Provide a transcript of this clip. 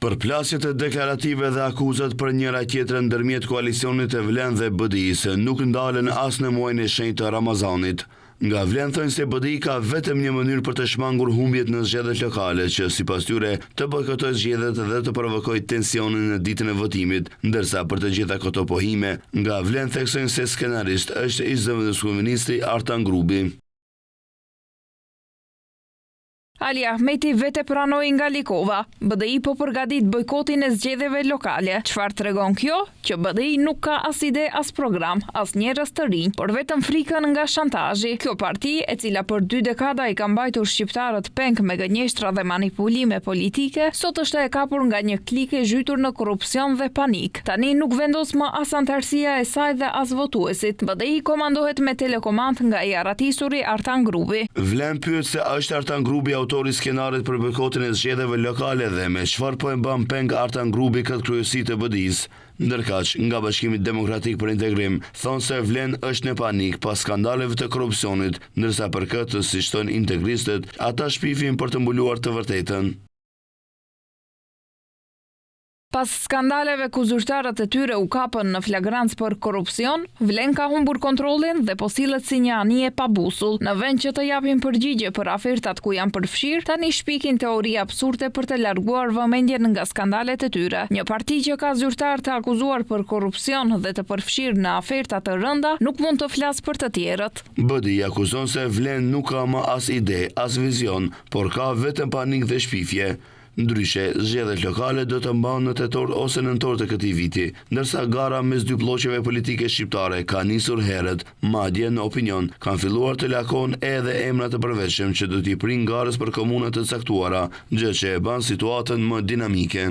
Përplasjet e deklarative dhe akuzat për njëra tjetrën ndërmjet koalicionit e Vlen dhe BDI-së nuk ndalen as në muajin e shenjtë të Ramazanit. Nga Vlen thënë se BDI ka vetëm një mënyrë për të shmangur humbjet në zgjedhjet lokale, që sipas tyre të bojkotojë zgjedhjet dhe të provokojë tensionin në ditën e votimit, ndërsa për të gjitha këto pohime, nga Vlen theksojnë se skenarist është ish-zëvendësministri Artan Grubi. Ali Ahmeti vete pranoi nga Likova. BDI po përgatit bojkotin e zgjedhjeve lokale. Çfarë tregon kjo? Që BDI nuk ka as ide as program, as njerëz të rinj, por vetëm frikën nga shantazhi. Kjo parti, e cila për 2 dekada i ka mbajtur shqiptarët peng me gënjeshtra dhe manipulime politike, sot është e kapur nga një klik e zhytur në korrupsion dhe panik. Tani nuk vendos më as antarësia e saj dhe as votuesit. BDI komandohet me telekomand nga i aratisuri Artan Grubi. Vlen pyet se është Artan Grubi autori skenarit për bojkotin e zgjedhjeve lokale dhe me çfarë po e mban peng Artan Grubi këtë kryesi të BDI-s. Ndërkaq, nga Bashkimi Demokratik për Integrim, thonë se Vlen është në panik pas skandaleve të korrupsionit, ndërsa për këtë, siç thonë integristët, ata shpifin për të mbuluar të vërtetën. Pas skandaleve ku zyrtarët e tyre u kapën në flagrancë për korrupsion, Vlen ka humbur kontrollin dhe po sillet si një anije pa busull. Në vend që të japin përgjigje për afertat ku janë përfshirë, tani shpikin teori absurde për të larguar vëmendjen nga skandalet e tyre. Një parti që ka zyrtar të akuzuar për korrupsion dhe të përfshirë në aferta të rënda nuk mund të flasë për të tjerët. BDI akuzon se Vlen nuk ka më as ide, as vizion, por ka vetëm panik dhe shpifje. Ndryshe, zgjedhjet lokale do të mbahen në tetor ose nëntor të këtij viti, ndërsa gara mes dy bloqeve politike shqiptare ka nisur herët, madje në opinion kanë filluar të lakon edhe emra të përveçshëm që do t'i prinë garës për komuna të caktuara, gjë që e bën situatën më dinamike.